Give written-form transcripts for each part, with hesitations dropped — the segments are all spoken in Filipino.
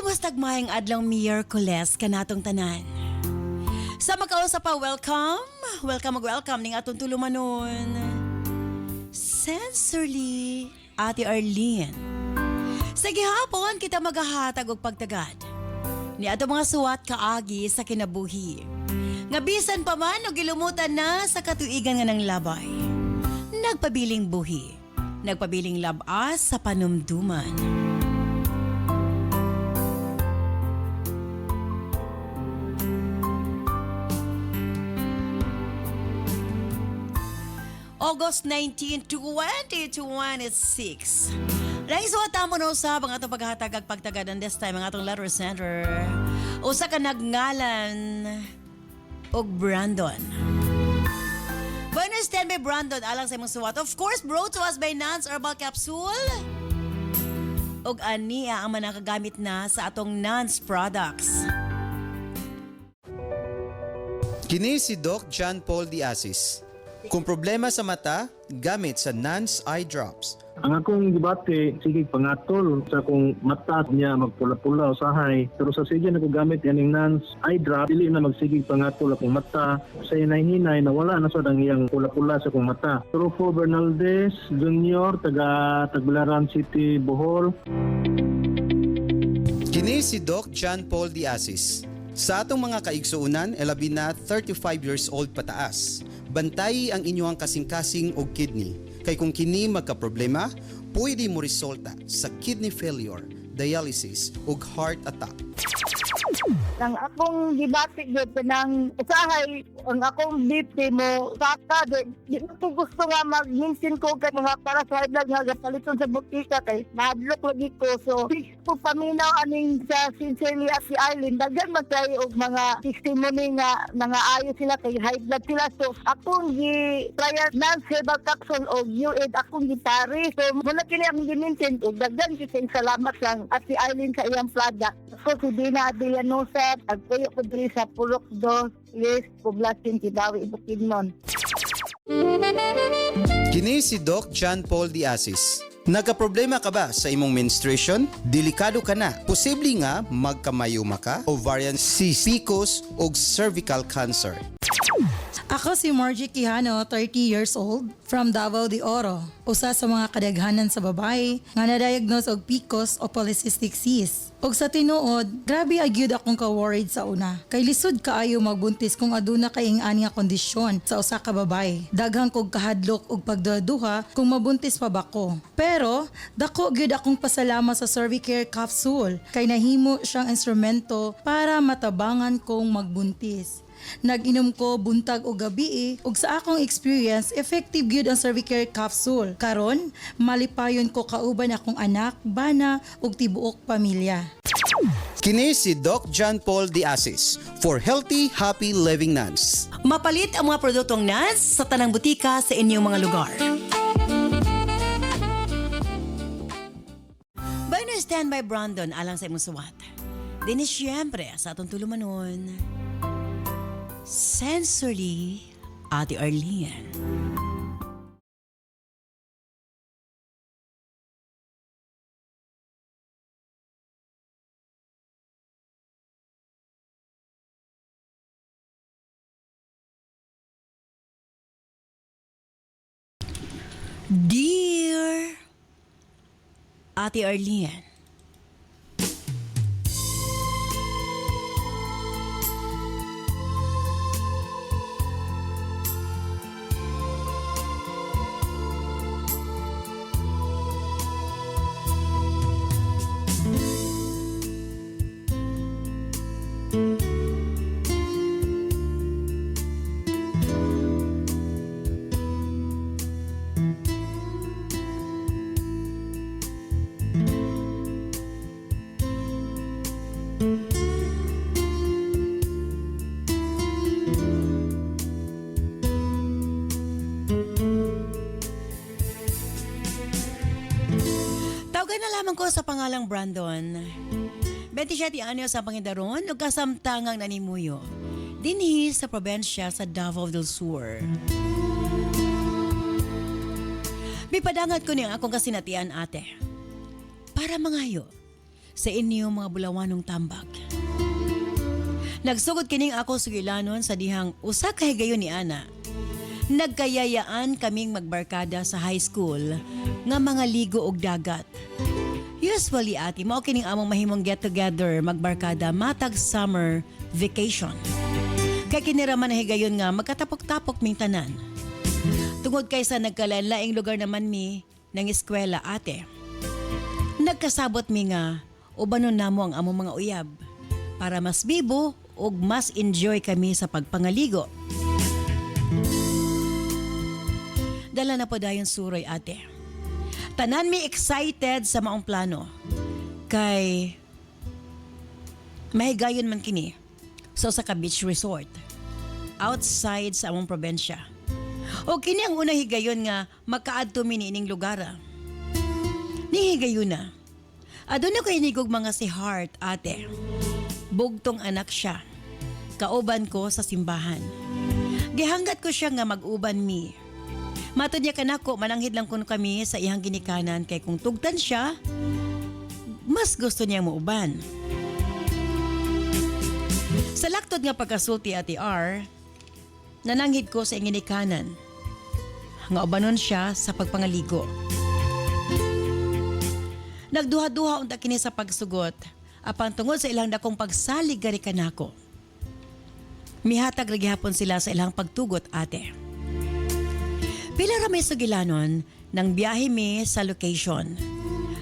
Kumustag maayong adlang Miyerkules kanatong tanan. Sa makausap pa, welcome ning atong tulumanon. Sensorly, Ate Arlene. Sa gihapon, kita maghahatag og pagtagad. Ni ato mga suwat kaagi sa kinabuhi. Nga bisan pa man o gilumutan na sa katuigan nga ng labay. Nagpabiling buhi. Nagpabiling labas sa panumduman. August 19, 2026. Lang isuwata mo na usab ang atong paghatag ag pagtagad and this time ang atong letter center. Usa ka nagngalan og Brandon. Bonus 10 by Brandon alang sa imong suwat. Of course, brought to us by Nance Herbal Capsule. Og ania ang manakagamit na sa atong Nance products. Kini si Doc John Paul Diasis. Kung problema sa mata, gamit sa Nance Eye Drops. Ang akong gibati, sige pangatol sa akong mata niya magpula-pula usahay. Pero sa sige na ko gamit yaning Nance Eye Drop, dili na magsigig pangatol akong mata. Sa hinay-hinay na wala na sa iyang pula-pula sa akong mata. Rufo Bernaldez Jr., taga Tagbilaran City, Bohol. Kini si Doc John Paul Diasis. Sa atong mga kaigsuunan, labi na 35 years old pataas. Bantayi ang inyong kasing-kasing og kidney. Kay kung kini magka-problema, pwede mo resulta sa kidney failure, dialysis ug heart attack. Ang akong gibati gid ng usahay, ang akong BP mo saka di ko gusto nga mag-minsin ko kay mga para sa ilag nga paliton sa butika kay madlok lagi ko. So ko paminaw aning sa Sincerely at si Eileen daghan man kay og mga testimony nga nangaayos sila kay high blood sila. So akong gi-trial Nance Herbal Capsule og UAID akong gitari. So muna kini ang giminsin og daghan kising salamat lang at si Eileen sa iyang product. So si Dina Adrianosa agpuyo ko diri sa Pulok 2 Yes, Poblacion Kidawi, Bukidnon. Kini si Doc John Paul Diasis. Nagka-problema ka ba sa imong menstruation? Delikado ka na. Posible nga magkamayuma ka, ovarian cyst, PCOS o cervical cancer. Ako si Margie Quijano, 30 years old, from Davao de Oro. Usa sa mga kadaghanan sa babae nga na-diagnose og PCOS o polycystic cyst. Og sa tinuod, grabe agyud akong ka-worried sa una. Kay lisod kaayo magbuntis kung aduna kay ing-ani nga kondisyon sa usa ka babae. Daghang kog kahadlok og pagduha kung mabuntis pa ba ko. Pero dako gyud akong pasalamat sa Cervicare Capsule kay nahimo siyang instrumento para matabangan kong magbuntis. Nag-inom ko buntag o gabi ug sa akong experience, effective gyud ang Cervicare Capsule. Karon, malipayon ko kauban akong anak, bana ug tibuok pamilya. Kini si Doc John Paul Diasis for healthy, happy living Nance. Mapalit ang mga produktong Nance sa tanang butika sa inyong mga lugar. Bonus 10 by Brandon alang sa imong suwat. Dini siyempre sa atong tulumanon. Sensorly, Ate Arlene. Dear Ate Arlene, tawagan na lamang ko sa pangalang Brandon. 27 anyos sa Pangindaron ug kasamtangang nanimuyo. Dinhi sa probensya sa Davao del Sur. Mipadangat ko niya akong kasinatian ate. Para mangayo. sa inyong mga bulawanong tambag. Nagsugod kining ako sugilanon sa dihang usa ka higayon ni ana. Nagkayayaan kaming magbarkada sa high school nga mga ligo og dagat. Usually ati mao kining among mahimong get together magbarkada matag summer vacation. Kay kiniraman na higayon nga magkatapok-tapok ming tanan. Tungod kay sa nagkalain-laing lugar naman mi ng eskwela ate. Nagkasabot mi nga ubanon namo ang among mga uyab para mas bibo ug mas enjoy kami sa pagpangaligo. Dala na po dayon suroy ate. Tanan mi excited sa maong plano. Kay mahigayon man kini sa ka beach resort outside sa among probensya. O kini ang una higayon nga makaadto mi niining lugar. Ni higayon na. Aduna ko inigog mga si Heart ate. Bugtong anak siya. Kauban ko sa simbahan. Gihanggat ko siya nga mag-uban mi. Matod niya kanako mananghid lang kuno kami sa iyang ginikanan kay kung tugtan siya, mas gusto niya mo uban. Sa laktod nga pagkasulti ati R, nananghid ko sa iyang ginikanan. Nga ubanon siya sa pagpangaligo. Nagduha-duha unta kini sa pagsugot, apang tungod sa ilang dakong pagsalig gari kanako. Mihatag ra gihapon sila sa ilang pagtugot ate. Pila ra may sugilanon nang biyahe mi sa location.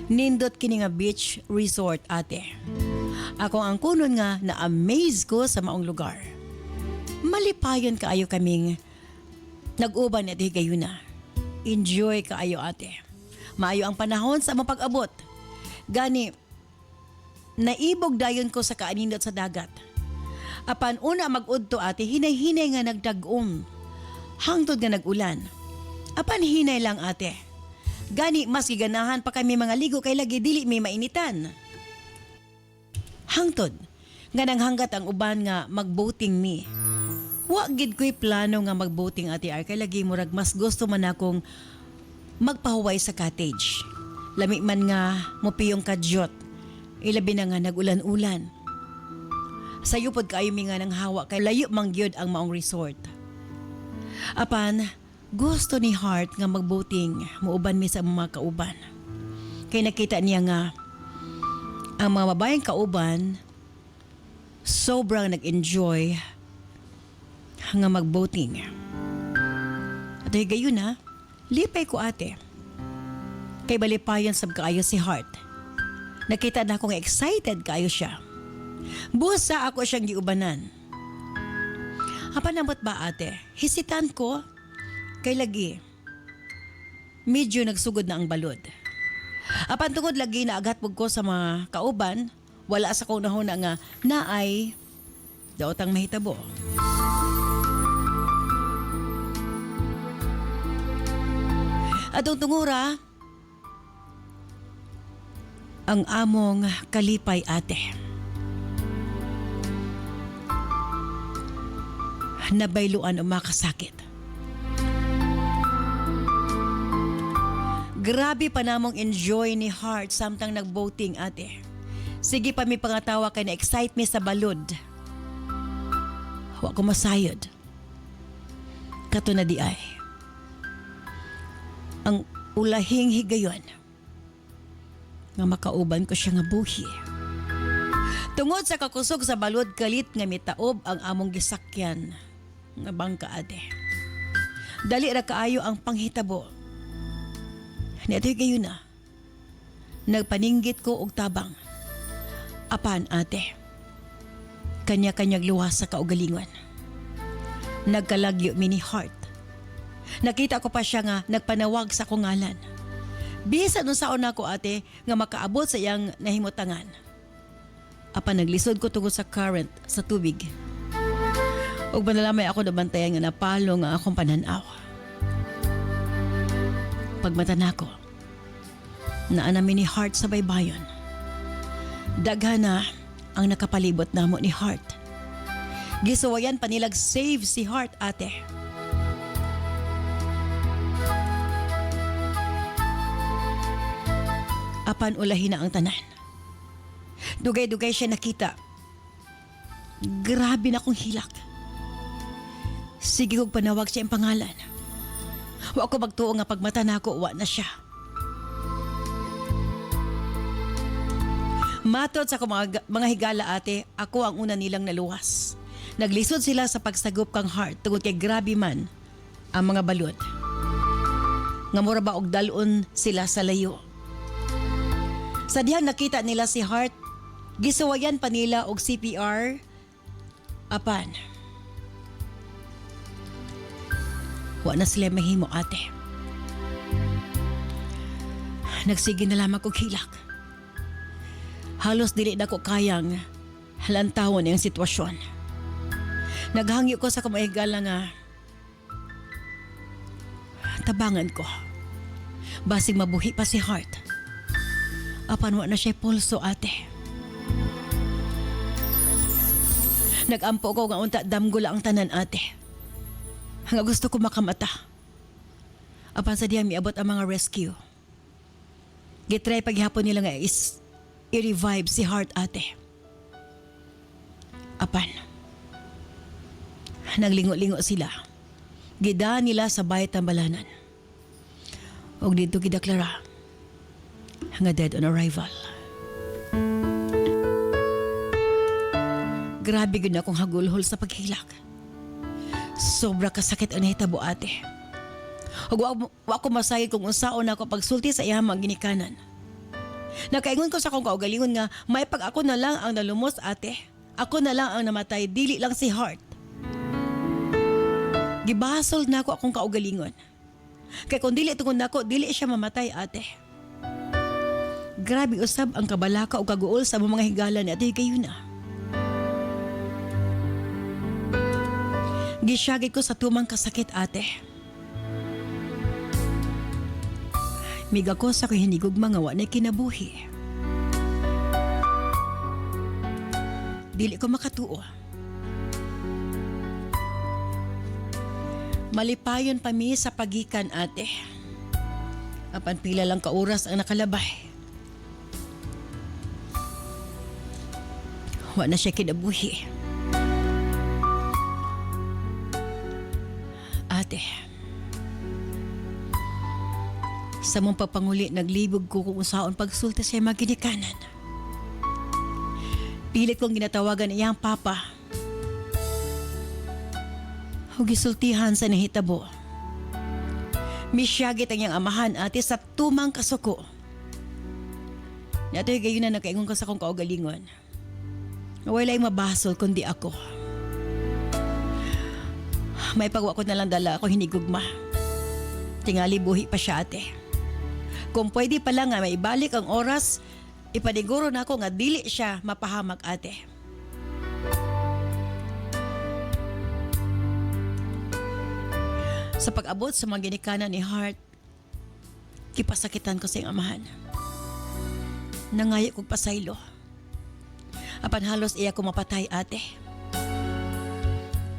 Nindot kini nga beach resort ate. Ako ang kunon nga na-amaze ko sa maong lugar. Malipayon kaayo kaming nag-uban at higayuna. Enjoy kaayo ate. Maayo ang panahon sa mapag-abot. Gani, naibog dayon ko sa kaanindot sa dagat. Apan una mag-udto ate, hinay-hinay nga nagdag-om. Hangtod nga nag-ulan. Apan hinay lang ate. Gani mas giganahan pa kami mga ligo kay lagi dili may mainitan. Hangtod nga nanghanggat ang uban nga magboating mi. Wa gid ko'y plano nga magboating ate ar kay lagi murag mas gusto man akong magpahuway sa cottage. Lami man nga mopiyong kadyot. Ilabi na nga nag-ulan-ulan. Sayo pod kaayo mi nga nang hawa kay layo mang gyud ang maong resort. Apan gusto ni Heart nga magboating, muuban mi sa mga kauban. Kay nakita niya nga, ang mga babayang kauban, sobrang nag-enjoy nga magboating. At gayon na, lipay ko ate. Kay balipayon sab kaayo si Heart. Nakita na akong excited kaayo siya. Busa ako siyang giubanan. Apanamot ba ate, hisitan ko, kay lagi, medyo nagsugod na ang balod. Apan tungod lagi na agatpog ko sa mga kauban, wala sa kaunahon nga naay daotang mahitabo. Atong tungura, ang among kalipay ate. Nabayluan o makasakit. Grabe pa namong enjoy ni Heart samtang nagboating ate. Sige pa mi pangatawa kay na-excite mi sa balod. Wa ko masayod. Kato na di ay. Ang ulahing higayon nga makauban ko siya nga buhi. Tungod sa kakusog sa balod kalit nga mitaob ang among gisakyan nga bangka ate. Dali ra kaayo ang panghitabo. Neto'y kayo na. Nagpaninggit ko og tabang. Apan ate, kanya-kanyag luwas sa kaugalingon. Nagkalagyo mi ni Heart. Nakita ko pa siya nga nagpanawag sa kungalan. Bisa nun saon ako ate nga makaabot sa iyang nahimutangan. Apan naglisod ko tungod sa current sa tubig. Og manalamay ako nabantayan nga napalo nga akong pananaw. Pagmata na ko, naanamin ni Heart sa baybayon. Daghan na ang nakapalibot namo ni Heart. Gisuwayan pa nilag save si Heart ate. Apan ulahin na ang tanan. Dugay-dugay siya nakita. Grabe na akong hilak. Sige kong panawag siya ang pangalan. Wa ko magtuo nga pagmata na ako, wa na siya. Matod sa akong mga higala ate, ako ang una nilang naluwas. Naglisod sila sa pagsagop kang heart tungod kay grabe man ang mga balod. Nga mura ba og dalon sila sa layo. Sa dihang nakita nila si Hart, gisuwayan pa nila og CPR. Apan, wa na sila mahimo ate. Nagsige na lamang kong hilak. Halos dili na ko kayang halantawon ang sitwasyon. Naghangyo ko sa kamahigala nga tabangan ko. Basig mabuhi pa si Hart. Apan wa na siya pulso ate. Nagampo ko nga unta damgula ang tanan ate. Nga gusto ko makamata. Apan sa diyan miabot ang mga rescue. Gitry paghihapon nila nga i-revive si Hart ate. Apan, naglingo-lingo sila. Gida nila sa bayat tambalanan. Og dito gideklara nga dead on arrival. Grabe gud na akong hagulhol sa paghilak. Sobra kasakit ang nahitabo ate. Og wa ko masayod kung unsaon ako pagsulti sa iyang mga ginikanan. Nakaingon ko sa akong kaugalingon nga may pag ako na lang ang nalumos ate. Ako na lang ang namatay, dili lang si Hart. Gibasol na ako akong kaugalingon. Kaya kung dili tungod nako, dili siya mamatay ate. Grabe usab ang kabalaka o kaguol sa mga higala ni ate Higayuna. Gisyagit ko sa tumang kasakit ate. Miga ko sa kahinigog mga wa na kinabuhi. Dili ko makatuo. Malipayon pa mi sa pagikan ate. Apan pila lang ka oras ang nakalabay. Wa na siya kinabuhi. Ate, sa mong pagpanguli naglibog ko kung usaon pagsulti sa mga ginikanan. Pilit kong ginatawagan iyang papa. O gisultihan sa nahitabo. Misyagit ang iyang amahan ate sa tumang kasuko. Nato gayon na nakaingon ka sa kong kaugalingon. Walay mabasol kundi ako. May pagwa ko na lang dala ako hinigugma. Tingali buhi pa siya ate. Kung pwede pala nga maibalik ang oras, ipaniguro na ako nga dili siya mapahamak ate. Sa pag-abot sa mga ginikanan ni Hart, kipasakitan ko sa iyang amahan. Nangayo kong pasaylo. Apan halos iya ko mapatay ate.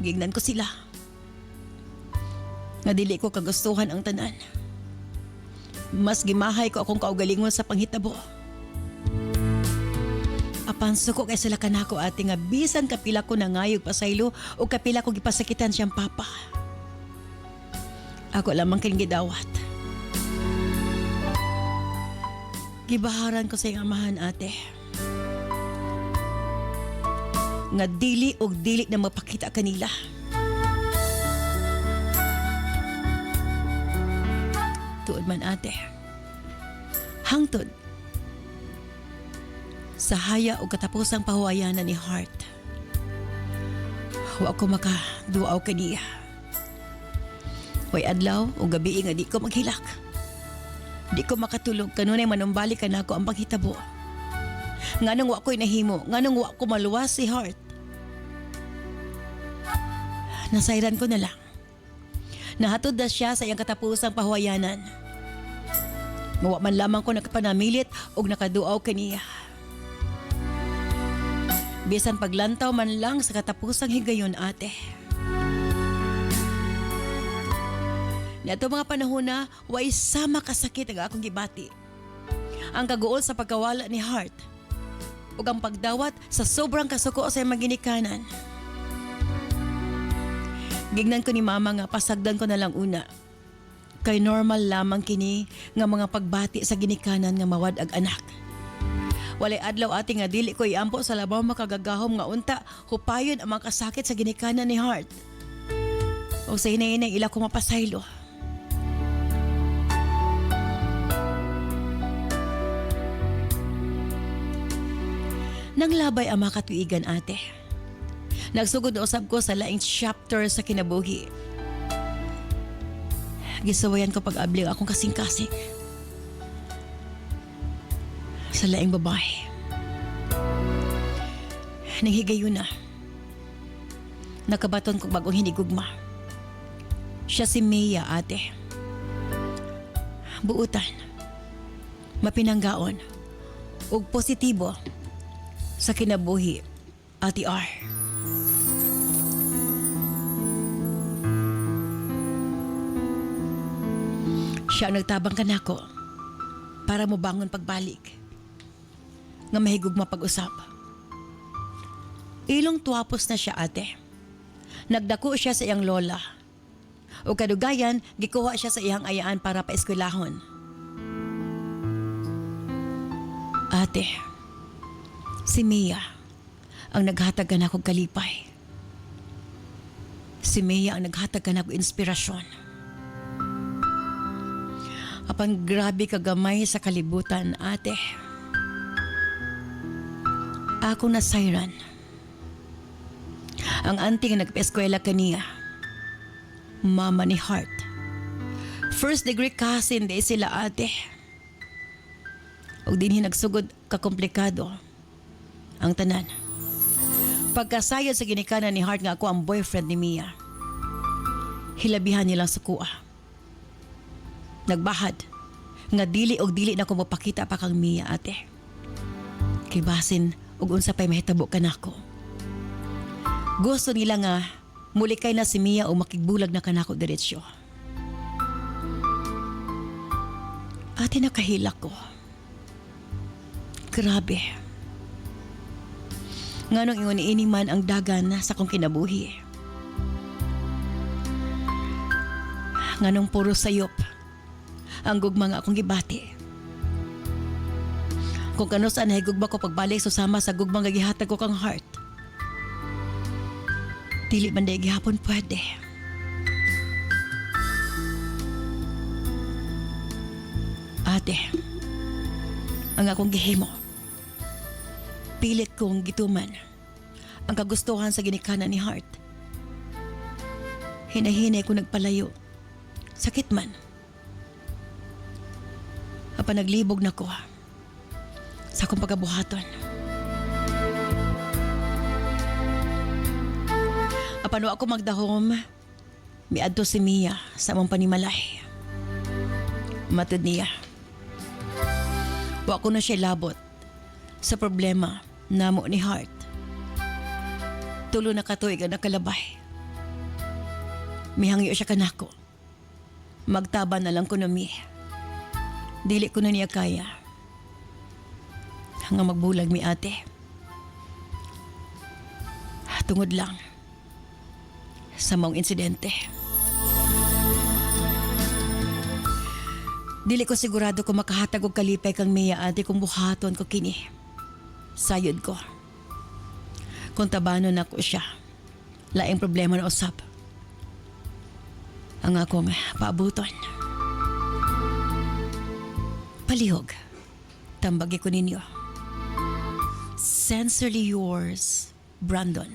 Gignan ko sila. Nga dili ko kagustuhan ang tanan. Mas gimahay ko akong kaugalingon sa panghitabo. Apan suko kay sila kanako ate nga bisan kapila ko nangayog pasaylo o kapila ko gipasakitan siyang papa. Ako lamang kang gidawat. Gibaharan ko sa iyong amahan ate. Nga dili og dili na mapakita kanila. Tuod man ate. Hangtod. Sa haya o katapusang pahuayanan ni Hart. Wa ko makaduaw kaniya. Way adlaw o gabi nga di ko maghilak. Di ko makatulog kanunay manumbalik ka na ako ang paghitabo. Nganong wa ko'y nahimo, nganong wa ko maluwas si Hart. Nasayran ko na lang. Nahatod na siya sa iyang katapusang pahuayanan. Mawa man lamang ko nakapanamilit o nakaduaw kaniya. Bisan paglantaw man lang sa katapusang higayon ate. Nato mga panahon na, way sama kasakit ang akong gibati. Ang kaguol sa pagkawala ni Hart. ug ang pagdawat sa sobrang kasuko sa iyang ginikanan. Gignan ko ni mama nga pasagdan ko na lang una. Kay normal lamang kini nga mga pagbati sa ginikanan nga mawad ag anak. Walay adlaw ati nga dili ko iampo sa labaw makagagahom nga unta hupayon ang mga kasakit sa ginikanan ni Hart. O sa hinay-hinay ila ko mapasaylo. Nanglabay ang mga katuigan ate. Nagsugod na usab ko sa laing chapter sa kinabuhi. Gisawayan ko pag-abling akong kasing-kasing sa laing babae. Nanghigayon na. Nakabaton kong bagong hinigugma. Siya si Mia ate. Buutan, mapinanggaon, ug positibo sa kinabuhi, Ate R. Siya ang nagtabang ka nako para mo bangon pagbalik nga mahigugma pag-usap. Ilong tuwapos na siya ate. Nagdako siya sa iyang lola. O kadugayan, gikuha siya sa iyang ayaan para paeskwelahon. Ate, si Mia ang naghatag ka na akong kalipay. Si Mia ang naghatag ka na akong inspirasyon. Apang grabe kagamay sa kalibutan, ate. Ako na Siren. Ang auntie nga nagpa-eskwela kaniya. Mama ni Hart. First degree cousin di sila ate. O din nagsugod kakomplikado ang tanan. Pagkasayod sa ginikanan ni Hart nga ako ang boyfriend ni Mia. Hilabihan nilang sukuha. Nagbahad nga dili og dili na ko mapakita pa kang Mia ate. Kay basin og unsa pay mahitabo kanako. Gusto nila nga mulikay na si Mia o makigbulag na kanako diretsyo. Ate, nakahilak ko. Grabe. Nganong ingon ini man ang dagan sa kong kinabuhi. Nganong puro sayop ang gugma nga akong gibati. Kung kano saan higugma ko pagbalik susama sa gugma nga gihatag ko kang Hart. Dili man day gihapon pwede. Ate, ang akong gihimo. Pilit kong gituman ang kagustuhan sa ginikanan ni Hart. Hinahinay ko nagpalayo. Sakit man. Apa naglibog na ko sa akong pagkabuhaton. Apano ako magdahom, miadto si Mia sa among panimalay. Matod niya. Wa ko na siya labot sa problema namo ni Hart. Tulo na katuig ang nakalabay. Mihangyo siya kanako. Magtaban na lang ko na mi. Dili ko na niya kaya. Hanggang magbulag mi ate. Tungod lang sa maong insidente. Dili ko sigurado kung makahatag og kalipay kang Mia ate kung buhaton ko kini. Sayod ko. Kung tabanon ako siya, laing problema na usab. Ang akong paabuton. Palihog, tambagi ko ninyo. Sincerely yours, Brandon.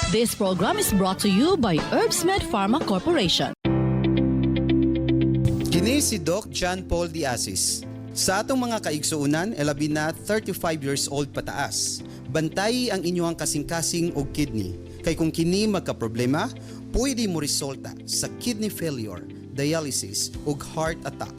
This program is brought to you by Herbsmed Pharma Corporation. Kini si Doc John Paul Diazis. Sa atong mga kaigsuunan, labi na 35 years old pataas. Bantay ang inyong kasing-kasing og kidney. Kay kung kini magka-problema, pwede mo resulta sa kidney failure, dialysis ug heart attack.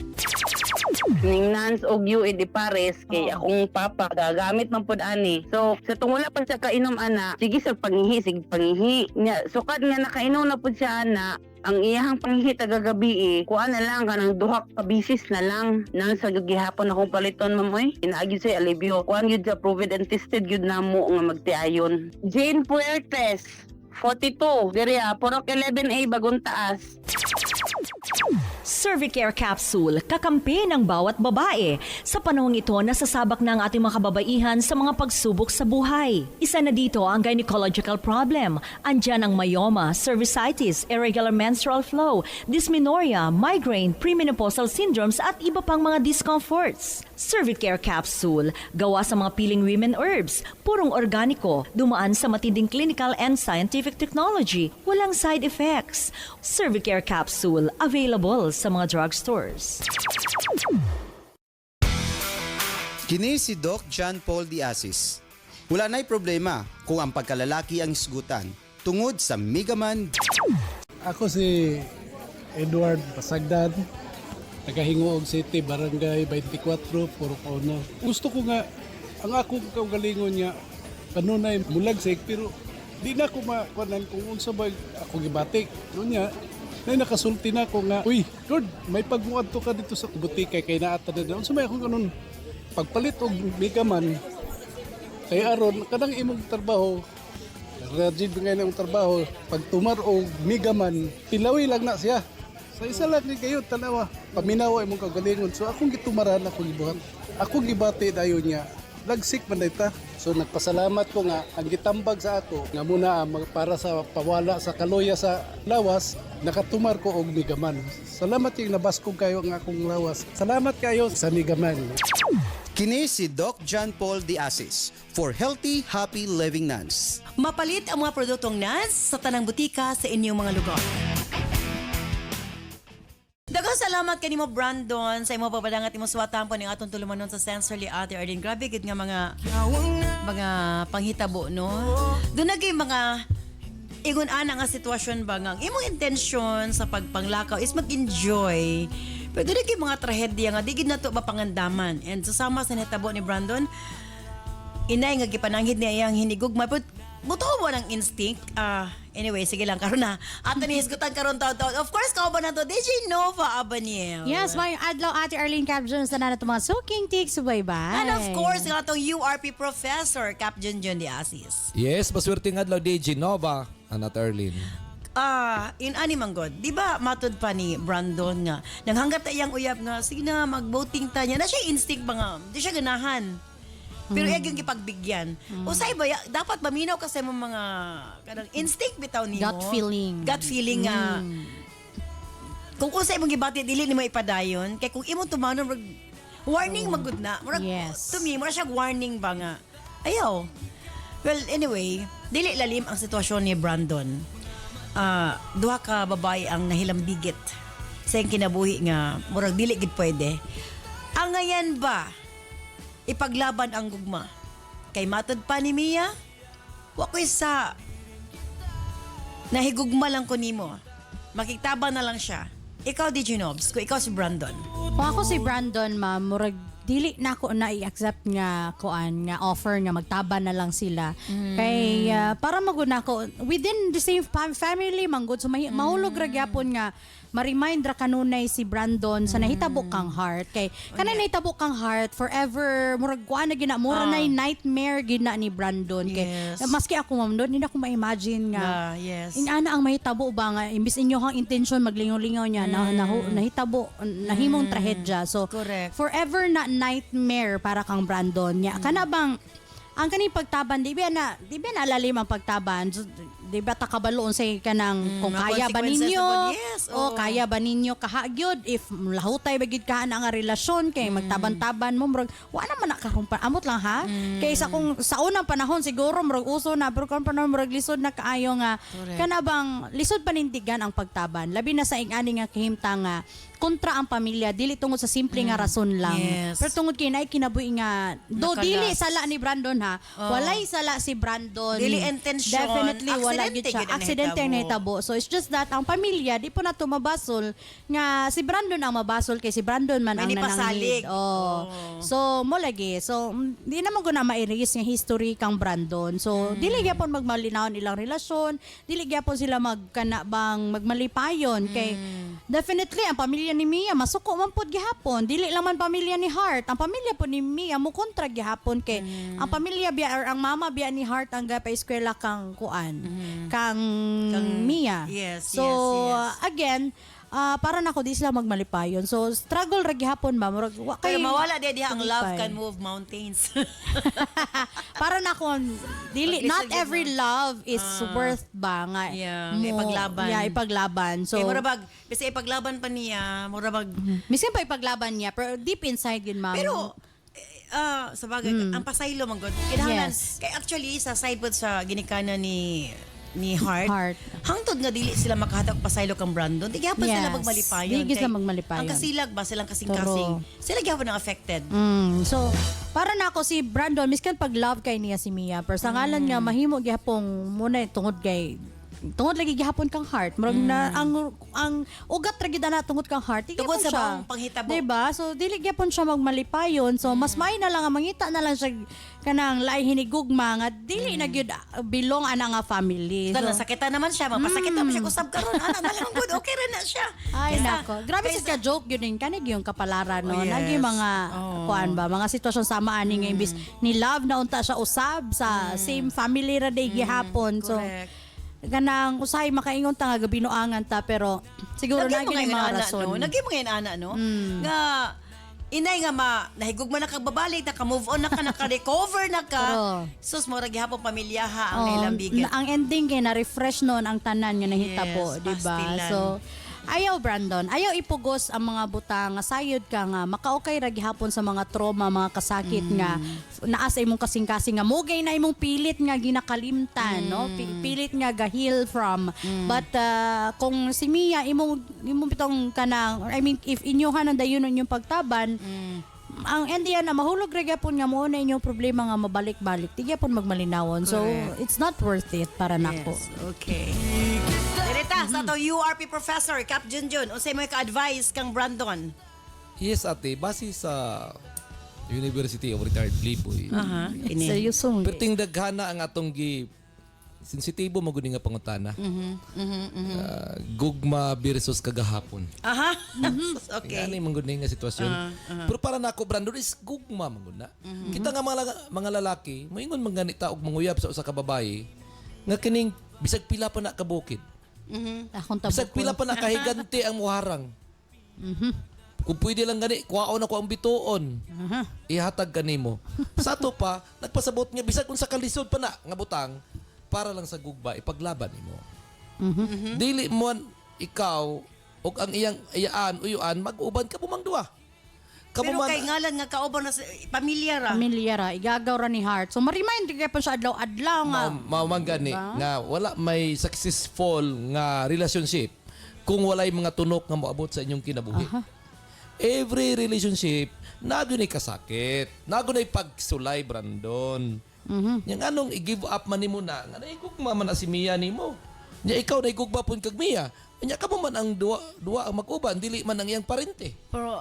ning Nance og UA di pares kay akong papa gagamit man pud ani. So sa tungula pa siya kainom ana, sige sa pangihi, sige pangihi. Nya sukad nga nakainom na pud siya ana, ang iyahang pangihi tagagabi kuan na lang kanang duha ka bisis na lang nang sa gihapon akong paliton mamoy. Inaagi sa alibyo. Kuan gyud sa proven and tested gyud namo nga magtiayon. Jane Puertes 42, diri Purok 11A Bagong Taas. Cervicare Capsule, kakampi ng bawat babae. Sa panahong ito, nasasabak na ang ating mga kababaihan sa mga pagsubok sa buhay. Isa na dito ang gynecological problem. Andyan ang myoma, cervicitis, irregular menstrual flow, dysmenorrhea, migraine, premenopausal syndromes at iba pang mga discomforts. Cervicare Capsule, gawa sa mga piling women herbs, purong organiko, dumaan sa matinding clinical and scientific technology, walang side effects. Cervicare Capsule, available sa mga drugstores. Kini si Doc John Paul Diasis. Wala na'y problema kung ang pagkalalaki ang isgutan tungod sa Migaman. Ako si Edward Pasagdan, nagahingoog City, Barangay 24, Purok Ono. Gusto ko nga, ang akong kaugalingon niya, kanunay mulagsik, pero di na ako makuanan kung unsa ba ako gibatik. Doon niya, na nakasulti na ako nga, uy, Lord, may pagmuad to ka dito sa butika kay naata na doon. Unsa may akong ganun, pagpalit og Migaman, kay aron, kanang imong trabaho, Rajid nga na trabaho, pag tumar o Migaman, pilawi lang na siya. Sa isa lang ni kayo, tanawa, paminawa imong kagalingon. So akong gitumaran, akong gibuhat. Akong gibati dayon niya. Lagsik man dayta. So nagpasalamat ko nga, ang gitambag sa ako, nga muna para sa pawala sa kaloya sa lawas, nakatumar ko og Migaman. Salamat yung nabaskog kayo ang akong lawas. Salamat kayo sa Migaman. Kini si Doc John Paul Diasis for Healthy, Happy Living Nuns. Mapalit ang mga produktong NANS sa tanang butika sa inyong mga lugar. Daghang salamat kanimo Brandon sa imo papadangat imo suwatan po ning atong tulumanon sa Sensorly Ate Arlene. Grabe gid nga mga panghitabo no. Doon nagay mga ingon-ana nga sitwasyon ba nga ang imong intensyon sa pagpanglakaw is mag-enjoy. Pero doon nagay mga trahedya nga di gid nato mapangandaman. And susama sa nahitabo ni Brandon, inay nga gipananghid niya iyang hinigugma but buto mo ng instinct. Anyway, sige lang karon na. Ato ni hisgutan karon taud-taud. Of course, kao ba na to? DJ Nova Abaniel. Yes, may adlaw Ate Arlene Cap Jones na nato mga soaking tics subaybay. And of course, nga itong URP Professor, Cap Junjun Diasis. Yes, maswerte nga adlaw DJ Nova, Anat Arlene. In Animanggod, di ba matod pa ni Brandon nga, nanghanggat na iyang uyab nga, sige na, mag-voting ta niya. Na siya instinct ba nga, di siya ganahan. Pero yung ipagbigyan. Usay ba, dapat maminaw kasi mo mga kanang instinct bitaw nimo. Gut feeling. Gut feeling nga. Kung usay mong gibati, dili nimo ipadayon. Kaya kung imong tumanon, warning magud na. Yes. To me, mura siya warning ba nga. Ayaw. Well, anyway, dili lalim ang sitwasyon ni Brandon. Duha ka babae ang nahilambigit sa iyang kinabuhi nga murag dili gid pwede. Ang ngayon ba ipaglaban ang gugma kay matod pa ni Mia wa ko sa nahigugma lang ko nimo makiktaban na lang siya. Ikaw DJ Nobs, kung ikaw si Brandon. Kung ako si Brandon, ma'am, murag dili na ako na i-accept nga kuan nga offer nga magtaban na lang sila. Kay para maguna ko within the same family manggod so mahulog ra gyapon nga ma-remind ra kanunay si Brandon sa nahitabo kang heart kay kana nahitabo kang heart forever murag kuan na gina mura na nightmare gina ni Brandon kay maski ako ma'am doon hindi na ko ma-imagine nga inana ang mahitabo ba nga imbis inyo hang intention maglingaw-lingaw niya nahitabo nahimong trahedya so correct. Forever na nightmare para kang Brandon niya kana bang ang kani pagtaban di ba na lalim ang pagtaban so, di ba takabaloon sa kanang kung kaya ba ninyo kaya ba ninyo kahagyod if lahutay bagid ka na nga relasyon kay magtaban-taban mo murag wa naman nakarumpa amot lang ha kaysa kung sa unang panahon siguro murag uso na pero kung panahon murag lisod na kaayo nga kana bang lisod panindigan ang pagtaban labi na sa ingani nga kahimtang nga kontra ang pamilya dili tungod sa simple nga rason lang. Yes. Pero tungod kay naay kinabuhi nga do Nakalas. dili sala ni Brandon ha. Walay sala si Brandon. Dili intensyon. Definitely wala Aksidente gyud siya. gyud ang Aksidente ang nahitabo. nahitabo. So it's just that ang pamilya di po na tumabasol nga si Brandon ang mabasol kay si Brandon man May ang nipasalig. nananghid. Oh. So mo lagi. So di naman ko na ma-erase nga history kang Brandon. So dili gyapon magmalinaw ilang relasyon, dili gyapon sila magkanabang magmalipayon kay definitely ang pamilya ni Mia masuko man pud gihapon. Dili lang man pamilya ni Heart. Ang pamilya po ni Mia mo kontra gihapon kay ang pamilya biya or ang mama biya ni Heart ang gapay eskwela kang kuan. Kang Mia. Yes, So again, para na ako di sila magmalipayon. So struggle ra gihapon ba murag wa kay Pero mawala diha ang love Lipay. can move mountains. para na ako dili Pag-listen not yun every mo. love is worth ba nga Yeah, ipaglaban. Yeah, ipaglaban. So Kay murabag, kasi ipaglaban pa niya, murabag. miskin pa ipaglaban niya pero deep inside yun ma'am. Pero sa bagay, ang pasaylo man gud. Kinahanglan. Yes. Kay actually sa side pod sa ginikana ni Heart. Heart. Hangtod nga dili sila makahatag pasaylo kang Brandon. Di gyapon sila Yes. magmalipayon. Di gyud sila Kay magmalipayon. Ang kasilag ba silang kasing-kasing. Sila gyapon ang affected. So, para na ako si Brandon, miskan pag love kay niya si Mia, pero sa ngalan nga mahimo gihapong muna tungod tungod lagi gihapon kang Heart. Murag na ang ugat ra gyud na tungod kang Heart. Tungod sa maong panghitabo. Diba? So dili gyapon siya magmalipayon. So mas may na lang ang mangita na lang siya kanang lahi hinigugma nga dili na gyud belong ana nga family. Kaya So, sakitan naman siya, mapasakit naman siya kusab karon. Ana na lang good, okay ra na siya. ay Kaysa- nako. Grabe kaysa- sa joke yun din kanig yung kapalaran no. Oh, yes. Nagi mga kuan ba, mga sitwasyon sama ani nga imbis ni love na unta siya usab sa same family ra day gihapon. So Correct. kanang usahay makaingon ta nga gabinoangan ta pero siguro Lagi na mo gyud ngayon mga ana, rason. no? Lagi mo ngayon ana, no? Nga, inay nga nahigugma na kag babalik, naka-move on na ka, naka-recover na ka. Pero, Sus, mo gihapon pamilyaha ang oh, nailambigan. ang ending kay na refresh noon ang tanan nga nahitabo, Yes, di ba? pastilan. So ayaw Brandon, ayaw ipugos ang mga butang nga sayod ka nga makaukay ra gihapon sa mga trauma, mga kasakit nga naa sa imong kasing-kasing nga mugay na imong pilit nga ginakalimtan, no? Pilit nga gahil from. But kung si Mia imong pitong kanang I mean if inyohan ang dayon yung pagtaban, ang endiyan na mahulog ra gyapon nga mo na inyong problema nga mabalik-balik. Di gyapon magmalinawon. So it's not worth it para nako. Yes, okay. Direta, sa to URP professor, Cap Junjun, unsay mo ka-advise kang Brandon? Yes, ate. Base sa University of Retired Playboy. Aha, ini. Seryosong. Perting daghana ang atong sensitibo maguni nga pangutana. Gugma versus kagahapon. Aha. Okay. Nga ni mangguni nga sitwasyon. Pero para nako Brandon is gugma mangguna. Kita nga mga lalaki, moingon mangani ta og manguyab sa usa ka babae nga kining bisag pila pa na kabukid. Akong Bisag pila pa na kahigante ang muharang. Kung pwede lang gani, kuwaon ako ang bituon. Ihatag kanimo. Sa ato pa, nagpasabot nga bisag kung sa kalisod pa na nga butang para lang sa gugba ipaglaban nimo. Dili mo ikaw og ang iyaan uyuan mag-uban ka pumang duwa. Pero kay ngalan nga kauban na pamilya ra. pamilya ra, igagaw ra ni Heart. So ma-remind gyapon siya adlaw-adlaw nga. Mao gani nga wala may successful nga relationship kung walay mga tunok nga moabot sa inyong kinabuhi. Every relationship nagunay kasakit, nagunay pagsulay Brandon. Yang anong i-give up man nimo na nga naigugma man na si Mia nimo. Nya ikaw naigugma pun kag Mia. Nya ka man ang duwa ang mag-uban dili man ang iyang parente. Pero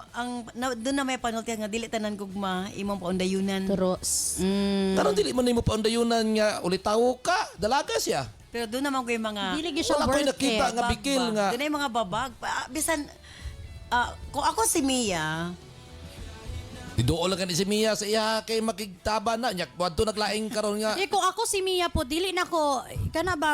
doon na may panulti nga dili tanan gugma imong paundayunan. Turos. Karon dili man nimo paundayunan nga ulitaw ka, dalaga siya. Pero doon naman ko yung mga Dili gyud siya Wala ko'y worth nakita it. nga bikil nga. Doon na yung mga babag. Bisan kung ako si Mia, Didool lang ni si Mia sa iya kay makigtaba na nya wadto naglaing karon nga. Di kung ako si Mia po, dili na ko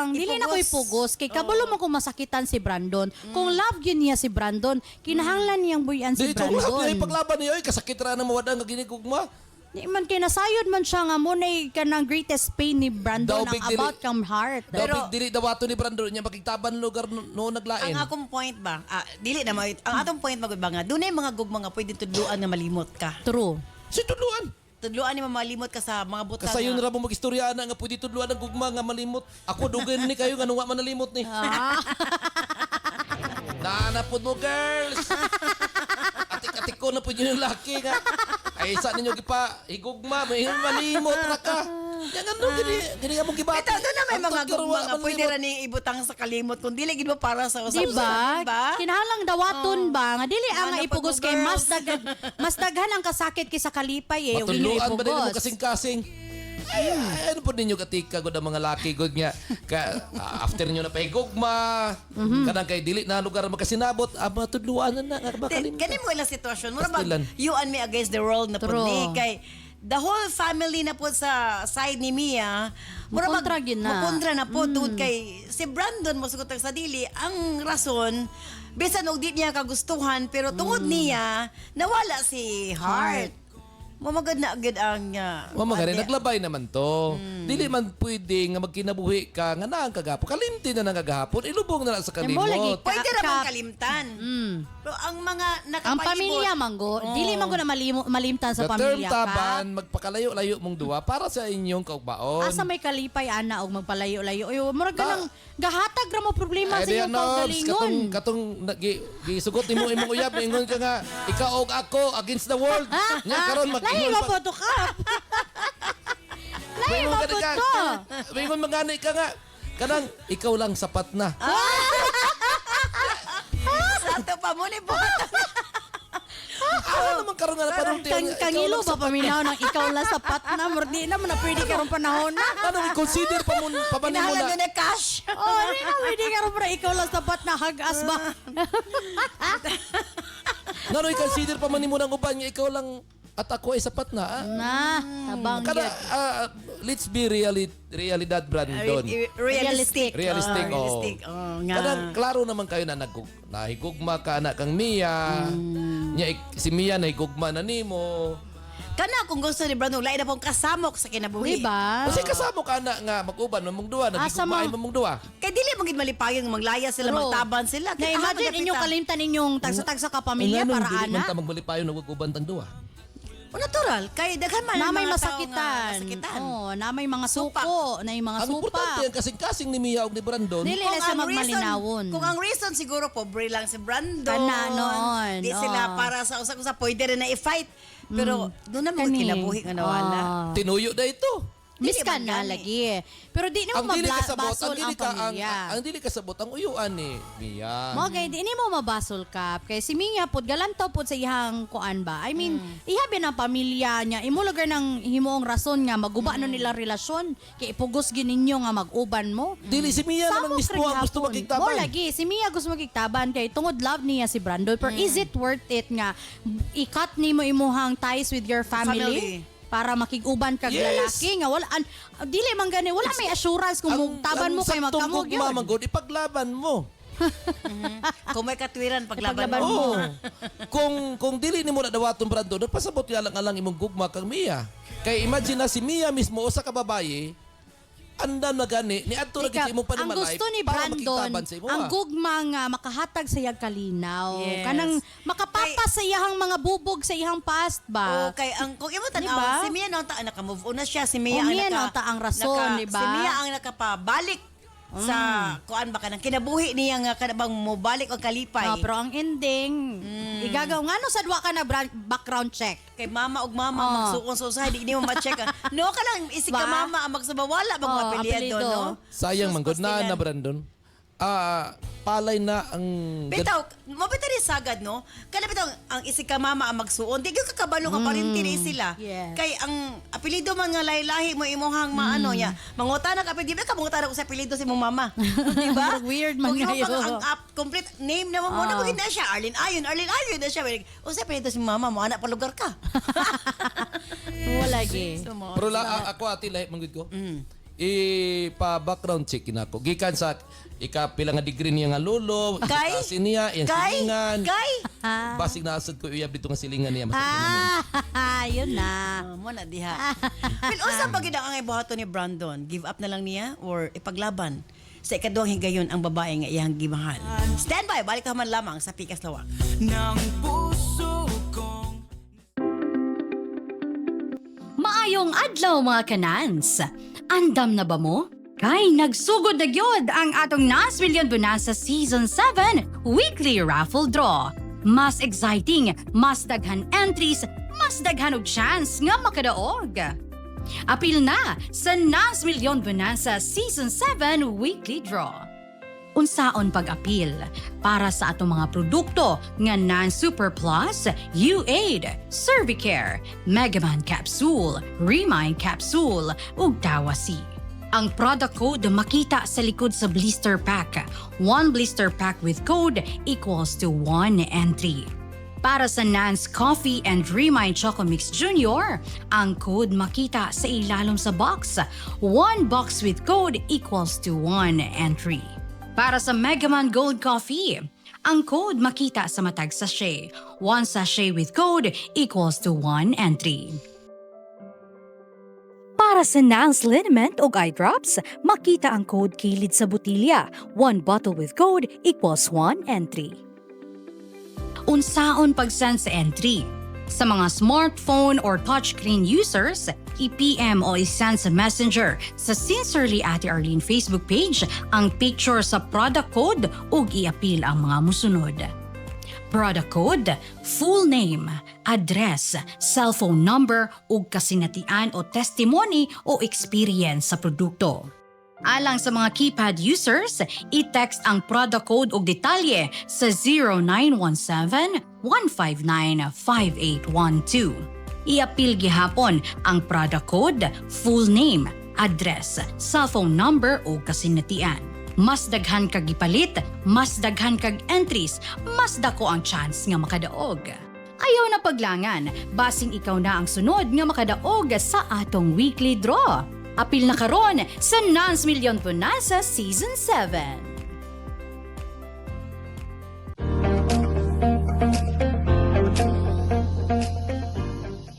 dili na ko ipugos kay kabalo mo ko masakitan si Brandon. Kung love yun niya si Brandon, kinahanglan niyang buyan si Dito mo Brandon. sa paglaban niyo kasakit ra na mawada nga ginigugma. Di man kinasayod man siya nga mo na kanang greatest pain ni Brandon Daw, big ang about kang Heart. Pero dili dawato ni Brandon nya makigtaban lugar no naglain. ang akong point ba, dili na ang atong point magud ba nga, doon na yung mga gugma nga pwede tudluan nga malimot ka. True. Si tudluan. Tudluan ni malimot ka sa mga butang. Kasayon ra mo magistorya na nga pwede tudluan ang gugma nga malimot. Ako dugan ni kayo nga nung wa man nalimot ni. Naanapod mo girls. tiko na po yun yung laki nga. Ay, sa ninyo gipa, higugma, may malimot na ka. Yan ano, gini nga mong gibati. Ito, doon na may Ang mga tagkaro, gugma nga wala pwede malimot. rin yung ibutang sa kalimot kung dili gid mo para sa usap. Diba? Diba? Kinahanglang dawaton ba? Nga dili ang Ano nga ipugos pag kay girls? mas daghan ang kasakit kaysa kalipay eh. Huwag ninyo Matuluan ba din mo ipugos. kasing-kasing? Ay, ano po ninyo katika gud ang mga laki gud nga after nyo na pahigugma kanang kay dili na lugar makasinabot matudluan na nga makalimot. Gani mo ilang sitwasyon. Mura ba, Pastilan. you and me against the world na po True. ni. Kay the whole family na po sa side ni Mia. Mura Mukontra gyud na. Mukontra na po. Tungod kay si Brandon mo sugutang sa dili. Ang rason, bisan og di niya kagustuhan, pero tungod niya, nawala si Heart. Mamagad na agad ang... Mamagari, naglabay naman to. Dili man pwede nga magkinabuhi ka nga naang kagapon. Kalimti na nang kagapon, ilubong na lang sa Mo lagi kalimot. Pwede ka- ramang kalimtan. Pero ang mga nakapalibot... Ang pamilya manggo, dili manggo na malimtan sa The term pamilya ka. taban, magpakalayo-layo mong duwa para sa inyong kaugbaon. Asa may kalipay ana og magpalayo-layo. Oy, murag ganang gahatag ra mo problema sa iyong kaugalingon. katong gisugot nimo imong uyab, ingon ka nga, ikaw og ako against the world. Nya karon Lahi mag-ingon mo po to ka. Lahi mo po to. Ingon magani ka nga, kanang ikaw lang sapat na. Sa ato pa mo ni po. Ano naman karon nga panunti Kangilo ba paminaw ng ikaw lang sapat na murdi na mo na pwede karong panahon na. Ano i-consider pa mo pa man mo Inahalan na doon na cash. Oh, di na pwede karong para ikaw lang sapat na hagas ba. Nano i-consider pa man mo nang uban nga ikaw lang at ako ay sapat na. Na, tabang Kada gyud. let's be realidad Brandon. Realistic. Realistic, oh. Realistic. Oh, nga. Kadang klaro naman kayo na nahigugma ka na kang Mia. Nya si Mia nahigugma na nimo. Kana kung gusto ni Brandon, lain na pong kasamok sa kinabuhi. Diba? Kasi kasama ka na nga mag-uban mong duwa, Asa nagigugmaay mo- mong duwa. Kaya dili maging malipayang maglaya sila, True. magtaban sila. Kaya Na-imagine inyong kalimtan inyong tagsa-tagsa ka pamilya Ang para dili man ana. ta magbalipayon nag-uban tang duwa. O natural, kay daghan man Na ang may mga taong, masakitan. masakitan. Oh, na may mga Supak. suko, na yung mga Ang importante supak. ang kasing-kasing ni Mia ug ni Brandon. Dili na siya ang reason- magmalinawon. Kung ang reason siguro pobre lang si Brandon. Kana noon, Di oh. sila para sa usa-usa pwede rin na i-fight. Pero doon na mga Kani. kinabuhi nga nawala. Tinuyo na ito. Miss ka Dili na man gani. lagi. Pero di na Ang mo dili kasabot, mabasol ang pamilya. ang dili kasabot ang uyuan ni Mia. Mo kay di mo mabasol kap kay si Mia pud galantaw pud sa ihang kuan ba. I mean, ihabi ng pamilya niya imo lugar ng himoong rason nga maguba no nila relasyon kay ipugos gid ninyo nga mag-uban mo. Dili si Mia naman Samok mismo rin ang gusto hapon. magkiktaban. Mo lagi si Mia gusto magkiktaban kay tungod love niya si Brandon. Pero is it worth it nga i-cut nimo imuhang ties with your family? Para makiguban kag Yes. lalaki nga wala dili man gani wala may assurance kung mugtaban mo kay magkamog yun. Mamagod, ipaglaban mo. Kung may katwiran, paglaban Paglaban mo. Oo. Kung dili nimo na dawaton Brandon, nagpasabot nga lang alang imong gugma kang Mia. Kay imagine na si Mia mismo usa ka babaye, andam na gani ni adto na Ika, gid imong ang panimalay gusto ni para Brandon, makiktaban sa imo. ang gugma nga makahatag sa iyang kalinaw. Yes. Kanang makapapas sa iyang mga bubog sa iyang past ba? Okay, ang kung imo Diba? tanaw, si Mia nang naka-move on na siya, si Mia O, Mia nang taang rason, diba? Si Mia ang nakapabalik sa kuan ba kanang kinabuhi niya nga kanabang mobalik og kalipay. Ah, pero ang ending, igagaw nga no sa duwa ka na background check. Kay mama og mama Oh. magsuon sa usahay di mo ma-check. No ka lang isig ka Ba? mama ang magsubawala bang Oh, apelyido apelyido. no? Sayang man gud na Pastilan. Brandon. Palay na ang Bitaw, mabita rin sagad, no? Kaya bitaw, ang isig ka mama ang magsuon, di ka kakabalo ka pa rin tini sila. Yes. Kay ang apelido man nga lahi-lahi mo imuhang maano niya. Mangutan ka, di ba ka mangutan ako sa apelido si mong mama? di ba? Weird man Kung imo ngayon. pang ang complete name na mo, na maging na siya, Arlene Ayon na siya. O sa apelido si mama mo, anak pa lugar ka. Wala gi. Pero ako ati lahi manggid ko. Ipa-background check na ako. Gikan sa ikapila nga degree niya nga lolo, Kay? itasin niya, iyang silingan. Kay? Basig na asad ko uyab dito nga silingan niya. Yun na. Mo na diha. Pero unsa ba gid ang ibuhaton ni Brandon? Give up na lang niya or ipaglaban? Sa ikaduhang higayon ang babae nga iyang gimahal. Stand by, balik ka man lamang sa Pikas Lawak. Maayong adlaw mga kanans. Andam na ba mo? Kay nagsugod na gyud ang atong Nas Million Bonanza Season 7 Weekly Raffle Draw. Mas exciting, mas daghan entries, mas daghan og chance nga makadaog. Apil na sa NANS Million Bonanza Season 7 Weekly Draw. Unsaon pag-apil para sa atong mga produkto nga NANS Super Plus, U8, Cervicare, Megaman Capsule, Remind Capsule ug Tawasi. Ang product code makita sa likod sa blister pack. 1 blister pack with code equals to 1 entry. Para sa NANS Coffee and Remind Choco Mix Junior, ang code makita sa ilalom sa box. 1 box with code equals to 1 entry. Para sa Megaman Gold Coffee, ang code makita sa matag sachet. 1 sachet with code equals to 1 entry. Para sa NANS Liniment o eye drops, makita ang code kilid sa botilya. 1 bottle with code equals 1 entry. Unsaon pag-send sa entry? Sa mga smartphone or touchscreen users, i-PM o i-send sa Messenger sa Sincerely Ate Arlene Facebook page ang picture sa product code ug i-apil ang mga musunod. Product code, full name, address, cellphone number ug kasinatian o testimony o experience sa produkto. Alang sa mga keypad users, i-text ang product code ug detalye sa 0917-159-5812. I-apil gihapon ang product code, full name, address, cellphone number ug kasinatian. Mas daghan kag gipalit, mas daghan kag entries, mas dako ang chance nga makadaog. Ayaw na paglangan, basing ikaw na ang sunod nga makadaog sa atong weekly draw. Apil na karon sa NANS Million Bonanza Season 7.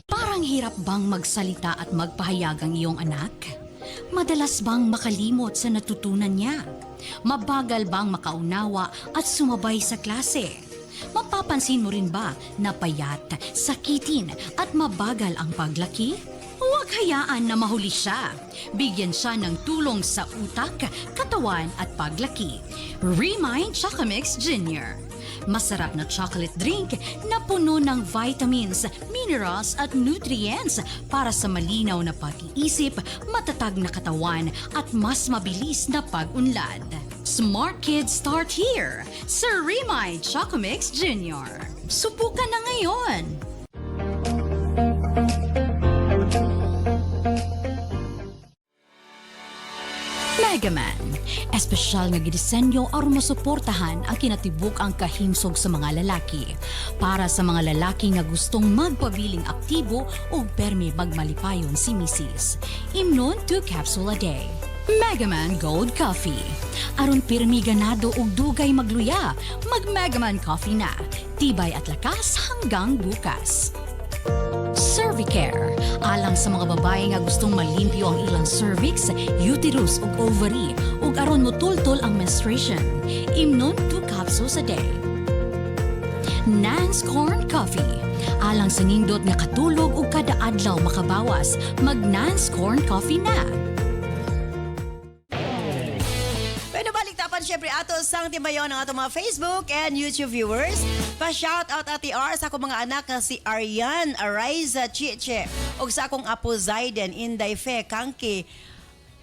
Parang hirap bang magsalita at magpahayag ang iyong anak? Madalas bang makalimot sa natutunan niya? Mabagal bang makaunawa at sumabay sa klase? Mapapansin mo rin ba na payat, sakitin at mabagal ang paglaki? Huwag hayaan na mahuli siya. Bigyan siya ng tulong sa utak, katawan at paglaki. Remind Choco Mix Junior. Masarap na chocolate drink na puno ng vitamins, minerals at nutrients para sa malinaw na pag-iisip, matatag na katawan at mas mabilis na pag-unlad. Smart kids start here sa Remind Choco Mix Junior. Subukan na ngayon! Megaman, espesyal nga gidisenyo aron masuportahan ang kinatibuk ang kahimsog sa mga lalaki. Para sa mga lalaki nga gustong magpabiling aktibo o permi magmalipayon si Mrs. Imnon 2 capsule a day. Megaman Gold Coffee. Aron pirmi ganado ug dugay magluya, mag Megaman Coffee na. Tibay at lakas hanggang bukas. Cervicare. Alang sa mga babae nga gustong malimpyo ang ilang cervix, uterus ug ovary ug aron motultol ang menstruation. Imnon 2 capsules a day. NANS Corn Coffee. Alang sa nindot nga katulog ug kada adlaw makabawas, mag NANS Corn Coffee na. Siyempre, ato sang timayon ng atong mga Facebook and YouTube viewers. Pa-shout out Ate R sa akong mga anak na si Arian, Ariza, Chiche, o sa akong apo Zaiden, Inday Fe, Kangki,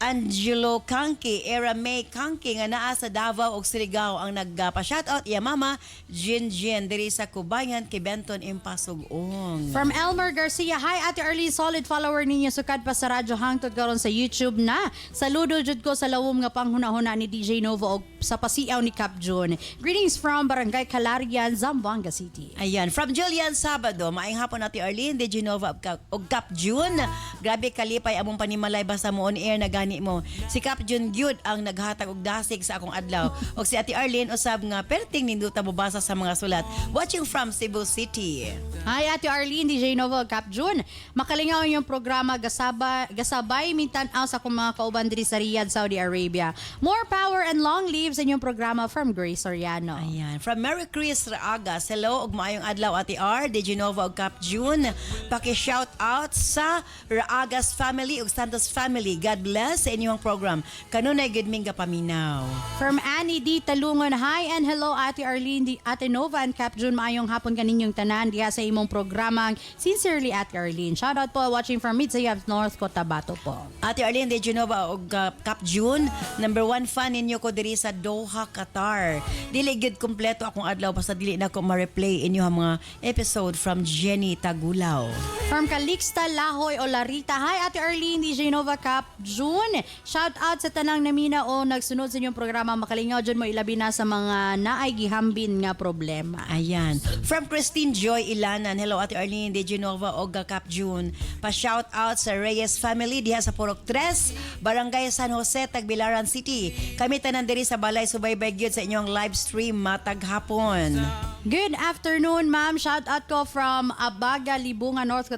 Angelo Kangki, Era May Kangki nga naa sa Davao ug Surigao ang nagpa-shoutout iya mama Jin diri sa Kubayan kay Benton Impasugong. From Elmer Garcia, hi Ate Arlene, solid follower ninyo sukad pa sa radyo hangtod karon sa YouTube na. Saludo jud ko sa lawom nga panghuna-huna ni DJ Novo og sa pasiaw ni Cap June. Greetings from Barangay Calarian, Zamboanga City. Ayan, from Julian Sabado, maayong hapon Ate Arlene, DJ Nova ug Cap June. Grabe kalipay among panimalay basta mo on air na gani mo. Si Cap June gyud ang naghatag og dasig sa akong adlaw. Og si Ate Arlene usab nga perting ninduta mobasa sa mga sulat. Watching from Cebu City. Hi Ate Arlene, DJ Nova, Cap June. Makalingaw yung programa gasabay mintan-aw sa akong mga kauban diri sa Riyadh, Saudi Arabia. More power and long lives sa inyong programa from Grace Soriano. Ayan, from Mary Chris Raagas. Hello ug maayong adlaw Ate R, DJ Nova ug Cap June. Paki-shout out sa Raagas family ug Santos family. God bless. sa inyong program. Kanunay gid ming gapaminaw. From Annie D. Talungon, hi and hello Ate Arlene, Ate Nova and Cap June. Maayong hapon kaninyong tanan diha sa imong programang Sincerely Ate Arlene. Shoutout po watching from Midsayab, North Cotabato po. Ate Arlene de Genova og Cap June, number 1 fan ninyo ko diri sa Doha, Qatar. Dili gid kompleto akong adlaw basta dili na ko ma-replay inyo ang mga episode from Jenny Tagulaw. From Calixta Lahoy o Larita, hi Ate Arlene, DJ Nova, Cap June. Shout out sa tanang namina o nagsunod sa inyong programa. Makalingaw dyan mo ilabi na sa mga naay gihambin nga problema. Ayan. From Christine Joy Ilanan, hello Ate Arlene de Genova og Cap June. Pa-shout out sa Reyes family diha sa Purok 3, Barangay San Jose, Tagbilaran City. Kami tanan diri sa balay subaybay gyud sa inyong live stream matag hapon. Good afternoon, ma'am. Shout out ko from Abaga, Libungan, North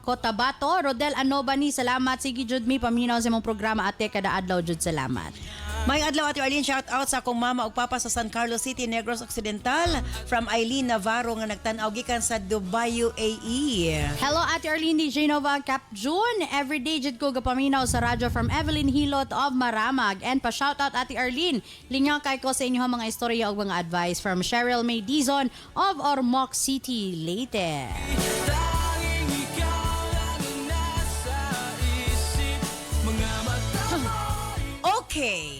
Cotabato. Rodel Anobani, salamat. Sige, Jud mi paminaw sa imong programa ate kada adlaw Jud, salamat. May adlaw Ate Arlene, shout out sa akong mama ug papa sa San Carlos City, Negros Occidental. From Eileen Navarro nga nagtan-aw gikan sa Dubai, UAE. Hello Ate Arlene, DJ Nova, Cap June. Everyday Jud ko gapaminaw sa radyo from Evelyn Hilot of Maramag. And pa-shout out Ate Arlene, lingaw kay ko sa inyo mga istorya ug mga advice from Cheryl May Dizon of Ormoc City, Leyte. Okay.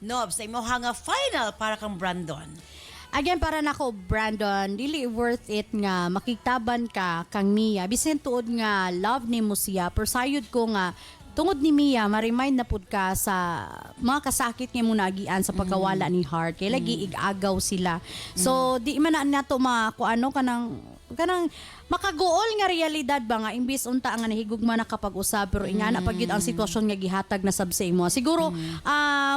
Nob, sa imo nga final para kang Brandon. Again, para nako Brandon, dili worth it nga makigtaban ka kang Mia. Bisan tuod nga love ni mo siya, pero sayod ko nga tungod ni Mia, ma-remind na pud ka sa mga kasakit nga mo nagian sa pagkawala ni Heart. Kaya lagi igagaw sila. So, di man na nato makuano kanang makagool nga realidad ba nga imbis unta nga nahigugma na kapag usab pero ingana pag yun ang sitwasyon nga gihatag na sab sa imo. Siguro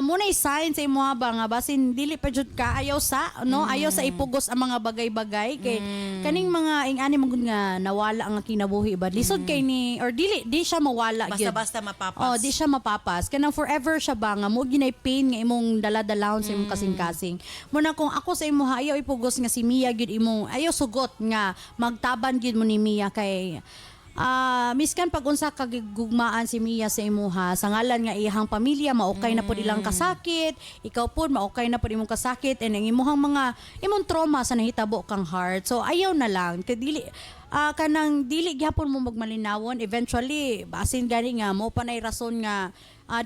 muna sign sa imo ba nga basin dili pa jud ka ayaw sa ayaw sa ipugos ang mga bagay-bagay kay kaning mga ingani magud nga nawala ang kinabuhi ba lisod kay ni or di siya mawala gyud. Basta mapapas. Oh, di siya mapapas. Kanang forever siya ba nga mo ginay pain nga imong dala-dalahon sa imong kasing-kasing. Muna kung ako sa imo ayaw ipugos nga si Mia gyud imong ayaw sugot nga magtaban gyud mo ni Mia kay miskan pag unsa kagigugmaan si Mia sa imuha sa ngalan nga iyang pamilya maokay na pud ilang kasakit, ikaw pud maokay na pud imong kasakit and ang imong trauma sa nahitabo kang Heart. So ayaw na lang kay dili kanang dili gyapon mo magmalinawon eventually basin gani nga mo panay rason nga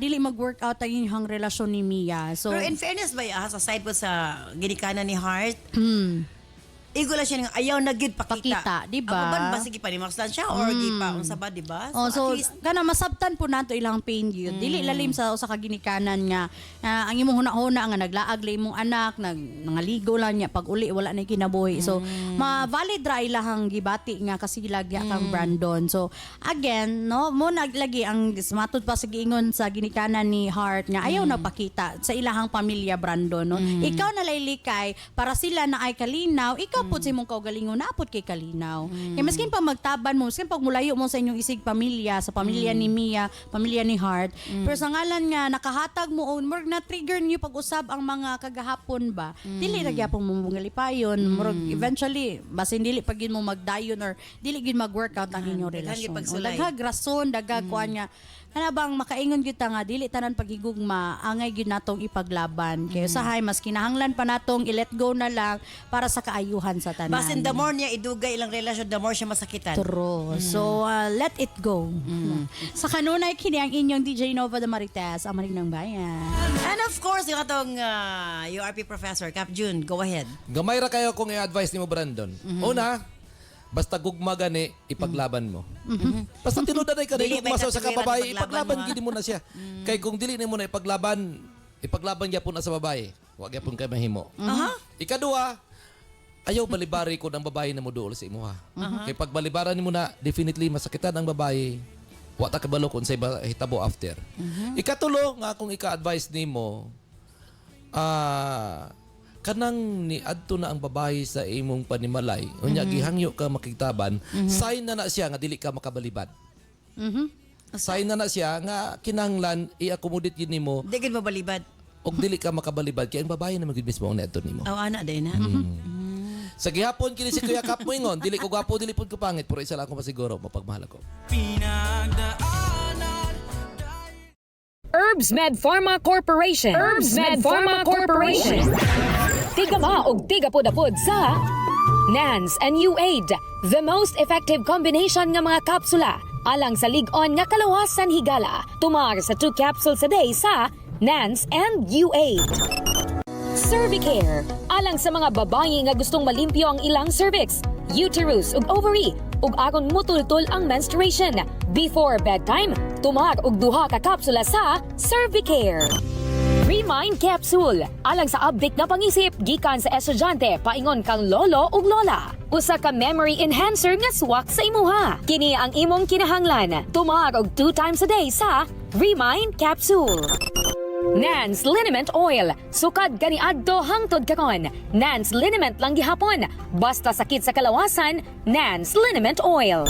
dili mag-work out ang inyong relasyon ni Mia. So pero in fairness ba sa side po sa ginikanan ni Heart, igula siya nga ayaw na gyud pakita. Di ba? Ako ba sige pa ni Maxlan siya or di pa unsa ba di ba? So, at least kana masabtan po nato ilang pain gyud. Dili lalim sa usa ka ginikanan nga ang imong huna-huna nga naglaag lay imong anak, nangaligo lang niya pag uli wala na kinabuhi. So, ma-valid ra ilahang gibati nga kasilag ya kang Brandon. So, again, mo naglagi ang matod pa sa giingon sa ginikanan ni Heart nga ayaw na pakita sa ilahang pamilya Brandon, Ikaw na laylikay para sila na ay kalinaw, ikaw pud sa imong kaugalingon naapod kay kalinaw. Kay maskin pa magtaban mo, maskin pag mulayo mo sa inyong isig pamilya, sa pamilya ni Mia, pamilya ni Heart, pero sa ngalan nga nakahatag mo on, murag na trigger niyo pag-usab ang mga kagahapon ba. Dili ra gyapon mo mungalipayon, murag eventually basin dili pag yun mo magdayon or dili gyud mag-workout ang inyong relasyon. Daghag rason, daghag kuan nga kana bang makaingon gyud ta nga dili tanan paghigugma angay gyud natong ipaglaban kay usahay mas kinahanglan pa natong i-let go na lang para sa kaayuhan sa tanan. basin the more niya idugay ilang relasyon, the more siya masakitan. True. So let it go. Sa kanunay kini ang inyong DJ Nova de Marites, ang manig ng bayan. And of course, yung atong URP professor, Cap June, go ahead. Gamay ra kayo kung i-advise nimo Brandon. Una, basta gugma gani ipaglaban mo. Basta tinudanay ka Dili na may masaw sa katwiran kababae, ipaglaban ipaglaban mo, gid mo na siya. Kay kung dili nimo na ipaglaban gyapon na sa babae. Wa gyapon kay mahimo. Ikaduha, ayaw balibari ko ng babae na mo duol sa imuha. Kay pag balibaran nimo na, definitely masakitan ang babae. Wa ta kabalo kung sa hitabo after. Ikatulo nga kung ika-advise nimo, kanang ni adto na ang babae sa imong panimalay unya gihangyo ka makigtaban, sign na siya nga dili ka makabalibad. Sign na siya nga kinahanglan i-accommodate yun nimo Di gid mabalibad. og dili ka makabalibad kay ang babae na magud mismo ang neto nimo. Aw ana day na. Sa gihapon kini si Kuya Kap mo ingon, dili ko gwapo, dili pud ko pangit, pero isa lang ako masiguro mapagmahal ako. Herbs Med Pharma Corporation. Herbs Med Pharma Corporation. Tigama og tigapod-apod sa NANS and U-Aid, the most effective combination nga mga kapsula alang sa lig-on nga kalawasan higala. Tumar sa 2 capsules a day sa NANS and U-Aid. Cervicare, alang sa mga babae nga gustong malimpyo ang ilang cervix, uterus ug ovary, ug aron mutultol ang menstruation. Before bedtime, tumar og 2 ka kapsula sa Cervicare. Remind Capsule, alang sa update na pangisip gikan sa estudyante paingon kang lolo ug lola. Usa ka memory enhancer nga swak sa imuha. Kini ang imong kinahanglan. Tumar og 2 times a day sa Remind Capsule. Nance Liniment Oil, sukad kaniadto hangtod karon. Nance Liniment lang gihapon. Basta sakit sa kalawasan, Nance Liniment Oil.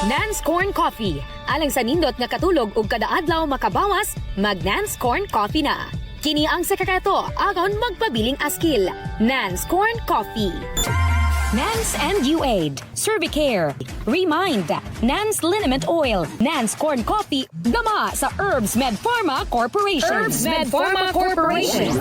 Nance Corn Coffee, alang sa nindot nga katulog ug kada adlaw makabawas, mag Nance Corn Coffee na. Kini ang sekreto aron magpabiling askil. Nance Corn Coffee. Nance and U-Aid, Cervicare, Remind, Nance Liniment Oil, Nance Corn Coffee, gama sa Herbs Med Pharma Corporation. Herbs Med Pharma Corporation.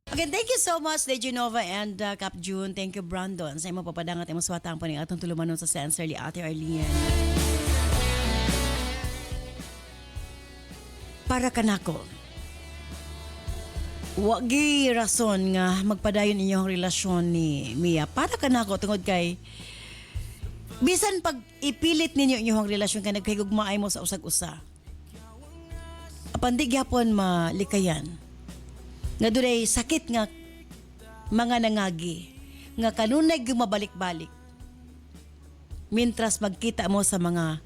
Again, thank you so much, Dejanova and Cap June. Thank you, Brandon. Sa imo papadangat imo swatang po ning atong tulumanon sa Sensorly Ate Arlene. Para kanako, wagi rason nga magpadayon inyong relasyon ni Mia. Para kanako tungod kay bisan pag ipilit ninyo inyong relasyon kay nagkahigugmaay mo sa usag-usa. Apan di gyapon malikayan. Nga dunay sakit nga mga nangagi nga kanunay gumabalik-balik. Mintras magkita mo sa mga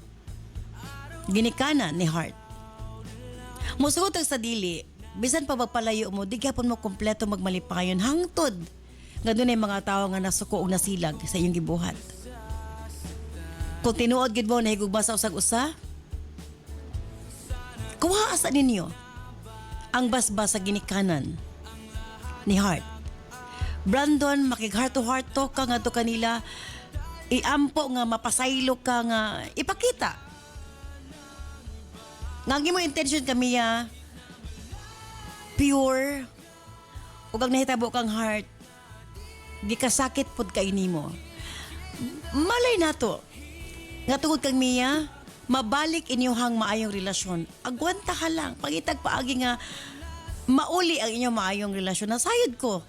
ginikanan ni heart. Musugot sa dili, bisan pa magpalayo mo, di gyapon mo kompleto magmalipayon hangtod. Nga dunay mga tao nga nasuko og nasilag sa iyong gibuhat. Kung tinuod gid mo nahigugma sa usag-usa, kuha asa ninyo ang basbas sa ginikanan ni heart. Brandon, makig heart to heart to ka nga to kanila, iampo nga mapasaylo ka nga ipakita. Nga mo intention kami pure ug ang nahitabo kang heart gikasakit pud kay nimo. Malay nato nga tungod kang Mia mabalik inyong maayong relasyon. Agwanta ka lang pangitag paagi nga mauli ang inyong maayong relasyon. Nasayod ko.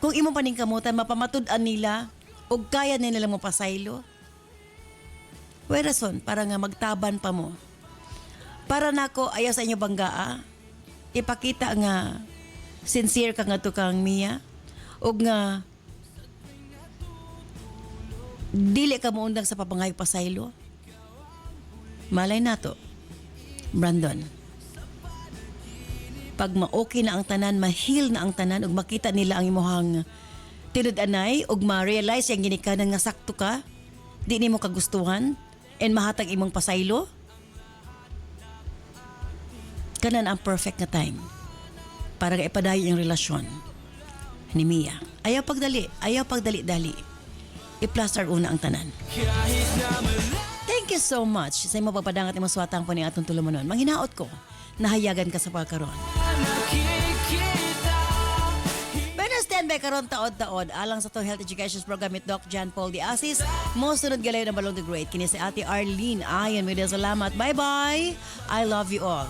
Kung imong paningkamutan, mapamatud-an nila o kaya nila mo pasaylo. Werason, para nga magtaban pa mo. Para nako ayaw sa inyo banggaa, ipakita nga sincere ka nga to kang Mia o nga dili ka mo undang sa papangayog pasaylo. Malay nato, Brandon. Pag ma-okay na ang tanan, ma-heal na ang tanan, ug makita nila ang imuhang tinud-anay, ug ma-realize yung ginikanan nga sakto ka, di nimo kagustuhan, and mahatag imong pasaylo, kanan ang perfect na time para ipadayo yung relasyon ni Mia. Ayaw pagdali-dali. I-plaster una ang tanan. Thank you so much sa imong pagpadangat imong swatang po ni atong tulumanon. Manghinaot ko, nahayagan ka sa pagkaroon. Pero standby karon taod-taod alang sa tong health education program with Doc John Paul de Asis. Mo sunod galayo na Balong the Great kini si Ate Arlene. Ayon, may salamat. Bye-bye. I love you all.